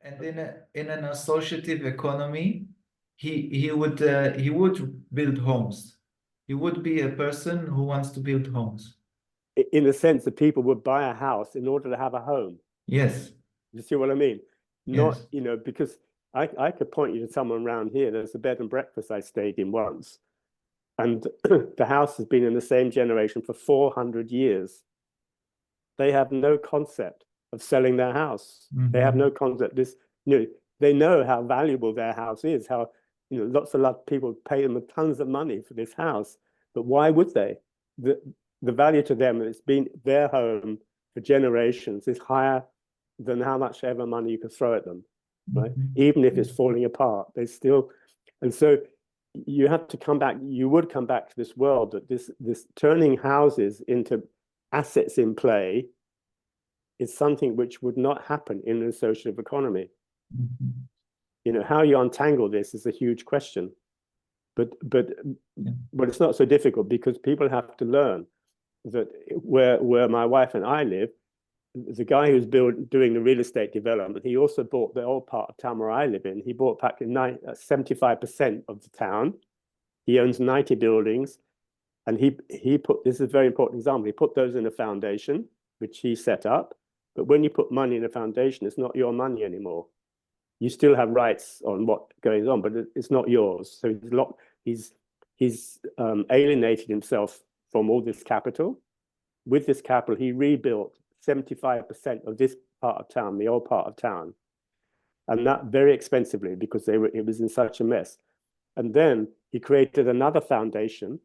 And in an associative economy, he would build homes. He would be a person who wants to build homes. In the sense that people would buy a house in order to have a home. Yes. You see what I mean? Not, Yes. you know, because I could point you to someone around here. There's a bed and breakfast I stayed in once. And the house has been in the same generation for 400 years. They have no concept of selling their house. They have no concept. They know how valuable their house is, how, lots of people pay them tons of money for this house. But why would they? The value to them, it's been their home for generations, is higher than how much ever money you can throw at them, right? Even if it's falling apart, they still, and so you have to come back, you would come back to this world that this turning houses into assets in play is something which would not happen in an associative economy. How you untangle this is a huge question, but it's not so difficult because people have to learn that where my wife and I live, the guy who's doing the real estate development, he also bought the old part of town where I live in. He bought back 75% of the town. He owns 90 buildings. And he put, this is a very important example, he put those in a foundation, which he set up. But when you put money in a foundation, it's not your money anymore. You still have rights on what goes on, but it's not yours. So he's alienated himself from all this capital. With this capital, he rebuilt 75% of this part of town, the old part of town, and that very expensively because it was in such a mess. And then he created another foundation,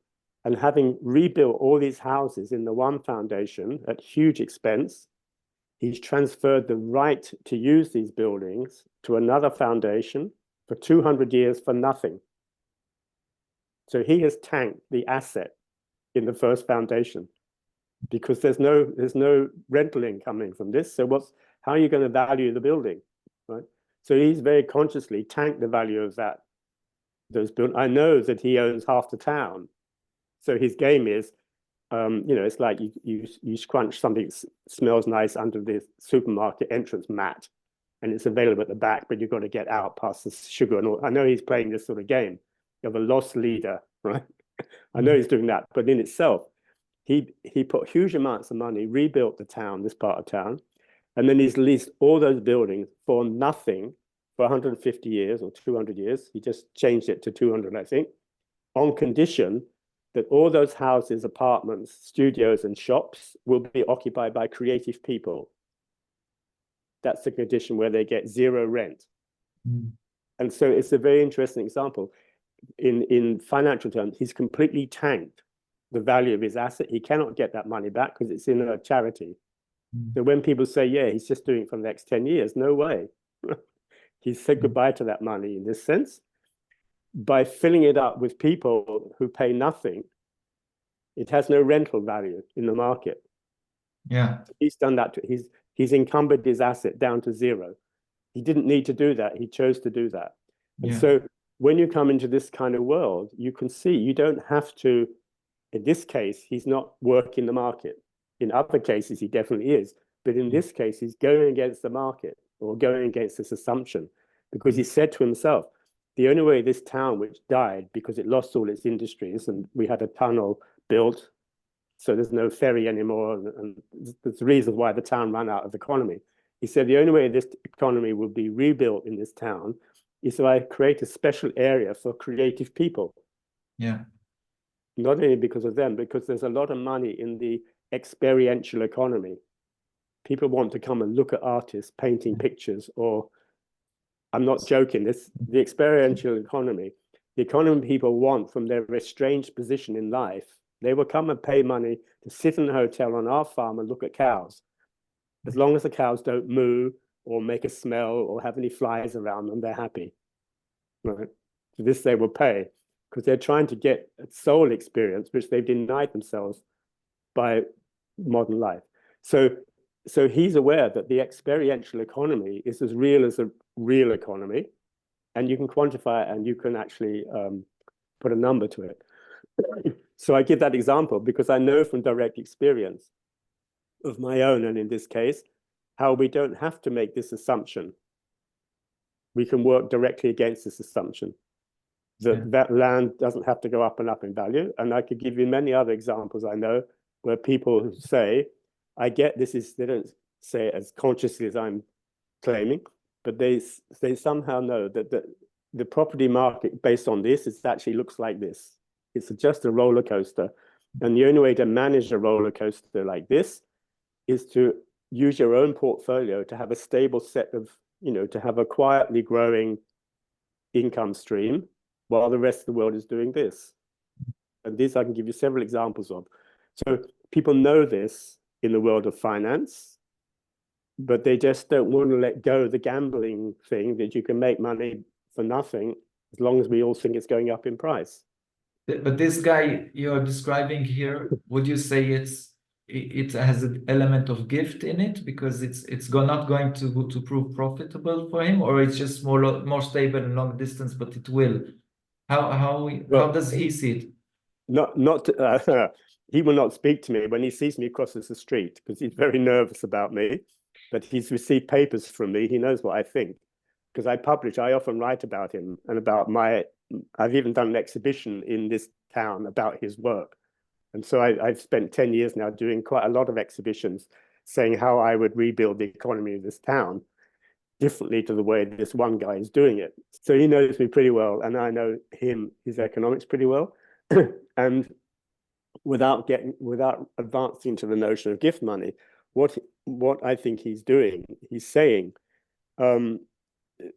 and having rebuilt all these houses in the one foundation at huge expense, he's transferred the right to use these buildings to another foundation for 200 years for nothing. So he has tanked the asset in the first foundation because there's no rental income from this. So how are you going to value the building, right? So he's very consciously tanked the value of those buildings. I know that he owns half the town. So his game is, it's like you scrunch something that smells nice under the supermarket entrance mat, and it's available at the back, but you've got to get out past the sugar and all. I know he's playing this sort of game of a lost leader, right? I know he's doing that, but in itself, he put huge amounts of money, rebuilt the town, this part of town, and then he's leased all those buildings for nothing for 150 years or 200 years. He just changed it to 200, I think, on condition that all those houses, apartments, studios, and shops will be occupied by creative people. That's the condition where they get zero rent. And so it's a very interesting example. In financial terms, he's completely tanked the value of his asset. He cannot get that money back because it's in a charity. So when people say, yeah, he's just doing it for the next 10 years, no way. He's said goodbye to that money in this sense. By filling it up with people who pay nothing, it has no rental value in the market. Yeah. He's done that. He's encumbered his asset down to zero. He didn't need to do that. He chose to do that. And so when you come into this kind of world, you can see you don't have to, in this case, he's not working the market. In other cases, he definitely is. But in this case, he's going against the market or going against this assumption because he said to himself, the only way this town, which died because it lost all its industries and we had a tunnel built, so there's no ferry anymore, and there's reasons why the town ran out of economy. He said the only way this economy will be rebuilt in this town is if I create a special area for creative people. Yeah. Not only because of them, because there's a lot of money in the experiential economy. People want to come and look at artists painting pictures, or I'm not joking, the experiential economy, the economy people want from their estranged position in life. They will come and pay money to sit in a hotel on our farm and look at cows. As long as the cows don't moo or make a smell or have any flies around them, they're happy. Right? So this they will pay because they're trying to get a soul experience, which they've denied themselves by modern life. So he's aware that the experiential economy is as real as a real economy, and you can quantify it and you can actually put a number to it. So I give that example because I know from direct experience of my own, and in this case, how we don't have to make this assumption we can work directly against this assumption that that land doesn't have to go up and up in value. And I could give you many other examples I know where people say, I get this is, they don't say it as consciously as I'm claiming, but they somehow know that the property market based on this, it actually looks like this. It's just a roller coaster. And the only way to manage a roller coaster like this is to use your own portfolio to have a stable set of, to have a quietly growing income stream while the rest of the world is doing this. And this I can give you several examples of. So people know this in the world of finance, but they just don't want to let go of the gambling thing that you can make money for nothing as long as we all think it's going up in price. But this guy you're describing here, would you say it has an element of gift in it because it's not going to prove profitable for him, or it's just more stable and long distance, but it will? How does he see it? He will not speak to me when he sees me across the street because he's very nervous about me. But he's received papers from me. He knows what I think because I often write about him and about I've even done an exhibition in this town about his work. And so I've spent 10 years now doing quite a lot of exhibitions saying how I would rebuild the economy of this town differently to the way this one guy is doing it. So he knows me pretty well, and I know his economics pretty well. And without advancing to the notion of gift money, what I think he's doing, he's saying,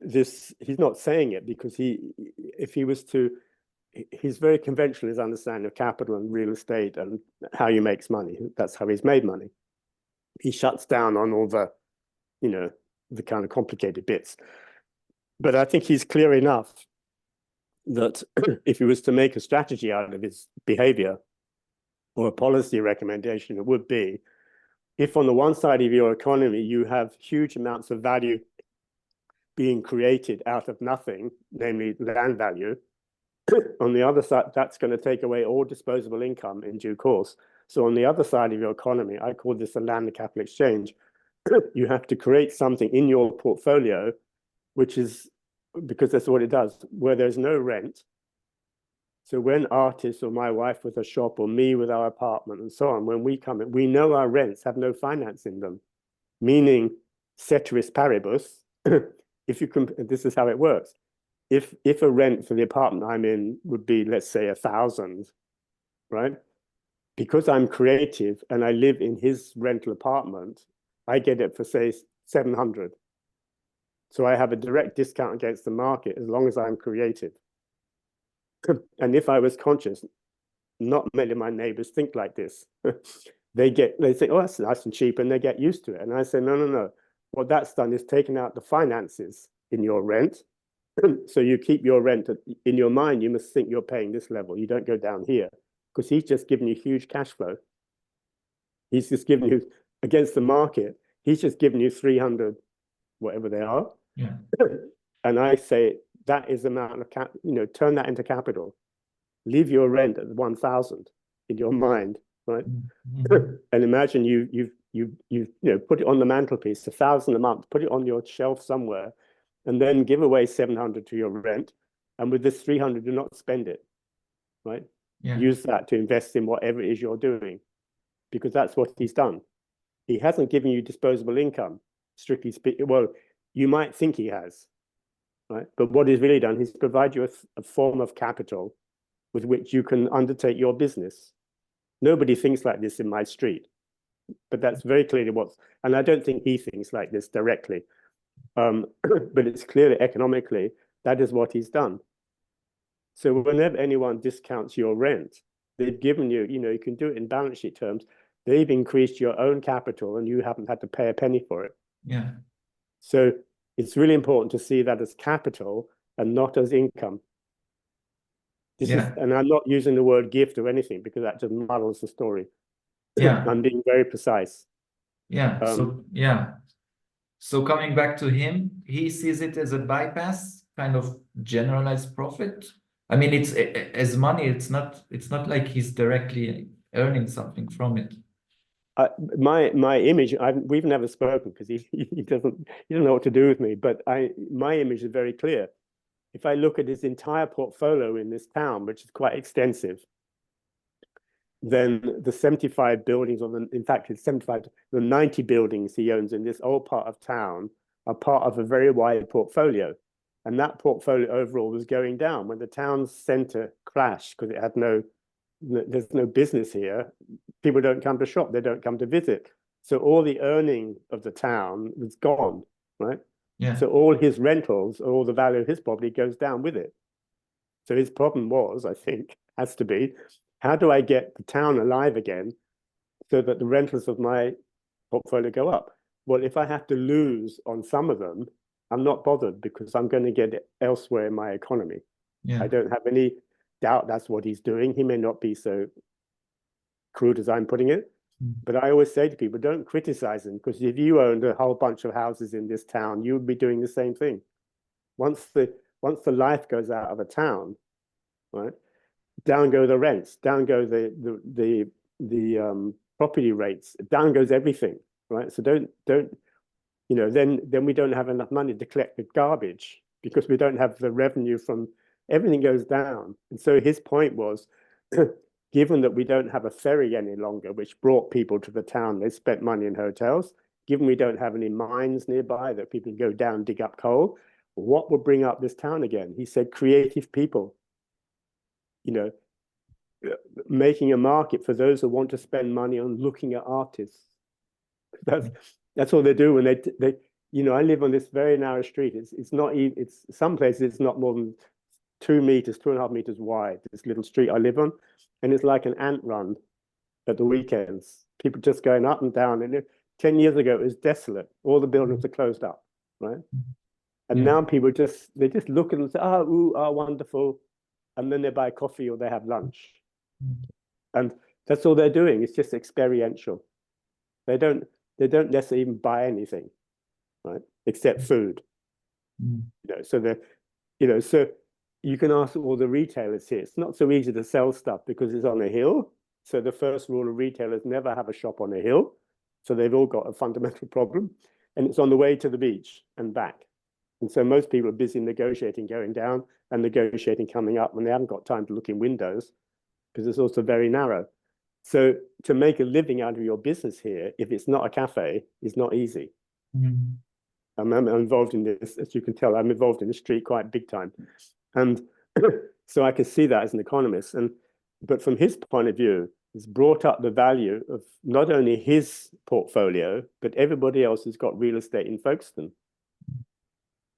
he's not saying it because he's very conventional in his understanding of capital and real estate and how he makes money. That's how he's made money. He shuts down on all the, the kind of complicated bits. But I think he's clear enough that if he was to make a strategy out of his behavior or a policy recommendation, it would be, if on the one side of your economy, you have huge amounts of value being created out of nothing, namely land value, on the other side, that's going to take away all disposable income in due course. So on the other side of your economy, I call this a land and capital exchange. You have to create something in your portfolio, which is, because that's what it does, where there's no rent. So when artists or my wife with a shop or me with our apartment and so on, when we come in, we know our rents have no finance in them, meaning ceteris paribus, if you can, this is how it works. If a rent for the apartment I'm in would be, let's say, 1,000, right? Because I'm creative and I live in his rental apartment, I get it for, say, 700. So I have a direct discount against the market as long as I'm creative. And if I was conscious, not many of my neighbors think like this. They say, oh, that's nice and cheap, and they get used to it. And I say, no. What that's done is taken out the finances in your rent. So you keep your rent in your mind. You must think you're paying this level. You don't go down here because he's just giving you huge cash flow. He's just giving you against the market. He's just giving you 300, whatever they are. Yeah. And I say that is the amount of turn that into capital. Leave your rent at 1,000 in your mind, right? Mm-hmm. And imagine you put it on the mantelpiece, 1,000 a month. Put it on your shelf somewhere. And then give away 700 to your rent. And with this 300, do not spend it, right? Yeah. Use that to invest in whatever it is you're doing, because that's what he's done. He hasn't given you disposable income, strictly speaking. Well, you might think he has, right? But what he's really done, he's provided you a form of capital with which you can undertake your business. Nobody thinks like this in my street, but that's very clearly and I don't think he thinks like this directly. But it's clearly economically, that is what he's done. So whenever anyone discounts your rent, they've given you, you can do it in balance sheet terms. They've increased your own capital and you haven't had to pay a penny for it. Yeah. So it's really important to see that as capital and not as income. And I'm not using the word gift or anything because that just muddles the story. Yeah. I'm being very precise. Yeah. So coming back to him, he sees it as a bypass, kind of generalized profit. I mean, it's as money. It's not like he's directly earning something from it. my image, we've never spoken because he doesn't know what to do with me, but my image is very clear. If I look at his entire portfolio in this town, which is quite extensive, then the 75 buildings, in fact, it's 75, the 90 buildings he owns in this old part of town are part of a very wide portfolio. And that portfolio overall was going down when the town center crashed because it had there's no business here. People don't come to shop, they don't come to visit. So all the earning of the town was gone, right? Yeah. So all his rentals, all the value of his property goes down with it. So his problem was, I think, has to be, how do I get the town alive again so that the rentals of my portfolio go up? Well, if I have to lose on some of them, I'm not bothered because I'm going to get it elsewhere in my economy. Yeah. I don't have any doubt that's what he's doing. He may not be so crude as I'm putting it, but I always say to people, don't criticize him, because if you owned a whole bunch of houses in this town, you would be doing the same thing. Once the life goes out of a town, right, down go the rents, down go the property rates, down goes everything, right? So don't then we don't have enough money to collect the garbage because we don't have the revenue from everything goes down. And so his point was, given that we don't have a ferry any longer, which brought people to the town, they spent money in hotels, given we don't have any mines nearby that people can go down and dig up coal, what will bring up this town again? He said, creative people, making a market for those who want to spend money on looking at artists. That's all they do when they I live on this very narrow street. It's not even, it's some places it's not more than 2 meters, 2.5 meters wide, this little street I live on. And it's like an ant run at the weekends. People just going up and down. And 10 years ago, it was desolate. All the buildings are closed up, right? And now people they just look and say, wonderful. And then they buy coffee or they have lunch. And that's all they're doing. It's just experiential. They don't necessarily even buy anything, right? Except food. So you can ask all the retailers here. It's not so easy to sell stuff because it's on a hill. So the first rule of retailers never have a shop on a hill. So they've all got a fundamental problem. And it's on the way to the beach and back. And so most people are busy negotiating going down and negotiating coming up when they haven't got time to look in windows because it's also very narrow. So to make a living out of your business here, if it's not a cafe, is not easy. I'm involved in this, as you can tell, I'm involved in the street quite big time. And so I can see that as an economist. But from his point of view, it's brought up the value of not only his portfolio, but everybody else who's got real estate in Folkestone.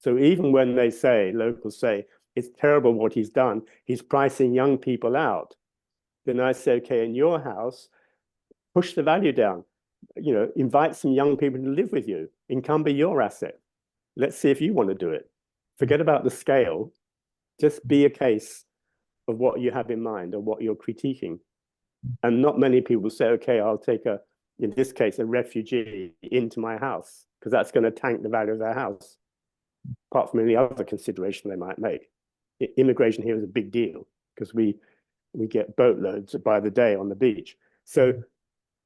So even when locals say, it's terrible what he's done, he's pricing young people out, then I say, okay, in your house, push the value down. Invite some young people to live with you, encumber your asset. Let's see if you want to do it. Forget about the scale. Just be a case of what you have in mind or what you're critiquing. And not many people say, okay, I'll take in this case, a refugee into my house, because that's going to tank the value of their house, apart from any other consideration they might make. Immigration here is a big deal because we get boatloads by the day on the beach. So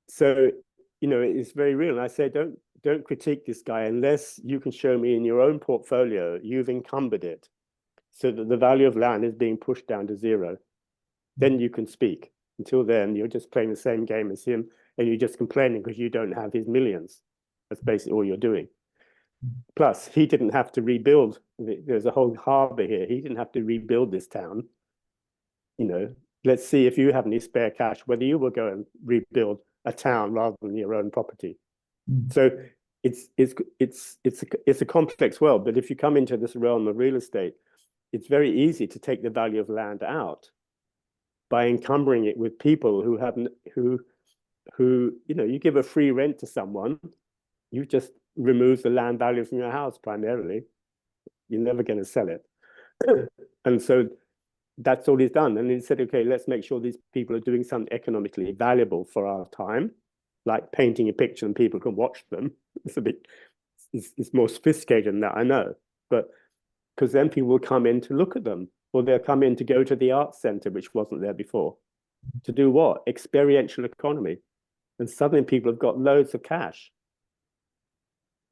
it's very real. And I say, don't critique this guy unless you can show me in your own portfolio you've encumbered it so that the value of land is being pushed down to zero. Then you can speak. Until then, you're just playing the same game as him, and you're just complaining because you don't have his millions. That's basically all you're doing. Plus, he didn't have to rebuild. There's a whole harbor here. He didn't have to rebuild this town. Let's see if you have any spare cash, whether you will go and rebuild a town rather than your own property. So it's a complex world. But if you come into this realm of real estate, it's very easy to take the value of land out by encumbering it with people who you give a free rent to someone, you just remove the land value from your house primarily. You're never going to sell it. And so that's all he's done. And he said, okay, let's make sure these people are doing something economically valuable for our time, like painting a picture and people can watch them. It's more sophisticated than that, I know. But because then people will come in to look at them, or they'll come in to go to the arts center, which wasn't there before. To do what? Experiential economy. And suddenly people have got loads of cash.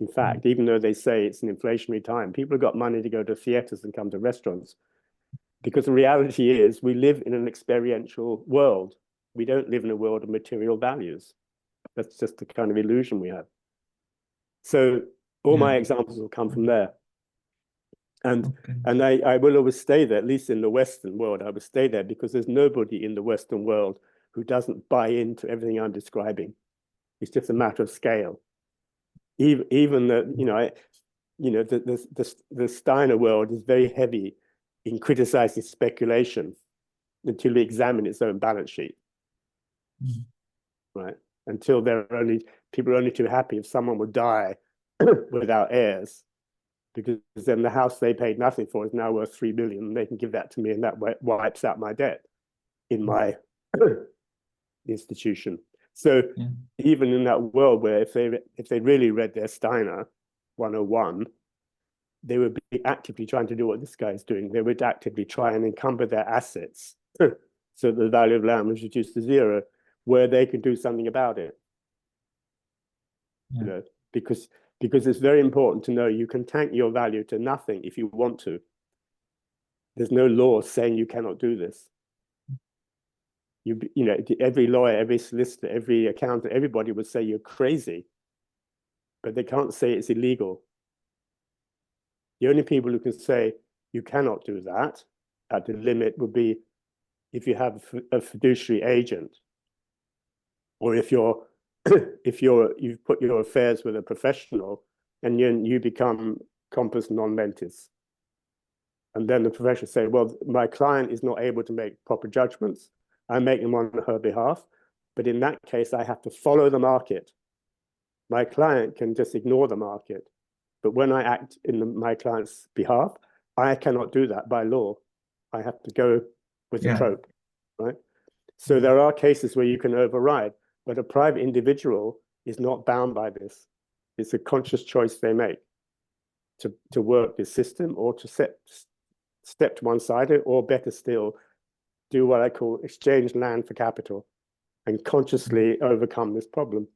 In fact, even though they say it's an inflationary time, people have got money to go to theaters and come to restaurants. Because the reality is we live in an experiential world. We don't live in a world of material values. That's just the kind of illusion we have. So all my examples will come from there. And I will always stay there, at least in the Western world. I will stay there because there's nobody in the Western world who doesn't buy into everything I'm describing. It's just a matter of scale. Even the Steiner world is very heavy in criticizing speculation until we examine its own balance sheet, right? Until people are only too happy if someone would die without heirs, because then the house they paid nothing for is now worth 3 billion, and they can give that to me, and that wipes out my debt in my institution. So even in that world where if they really read their Steiner 101, they would be actively trying to do what this guy is doing. They would actively try and encumber their assets so the value of land was reduced to zero, where they could do something about it. You know, because it's very important to know you can tank your value to nothing if you want to. There's no law saying you cannot do this. You know, every lawyer, every solicitor, every accountant, everybody would say you're crazy, but they can't say it's illegal. The only people who can say you cannot do that at the limit would be if you have a fiduciary agent, or if you've put your affairs with a professional and you become compos non mentis. And then the professional say, well, my client is not able to make proper judgments. I make them on her behalf, but in that case, I have to follow the market. My client can just ignore the market. But when I act in my client's behalf, I cannot do that by law. I have to go with the trope, right? So there are cases where you can override, but a private individual is not bound by this. It's a conscious choice they make to work this system, or to step to one side, or better still, do what I call exchange land for capital and consciously overcome this problem.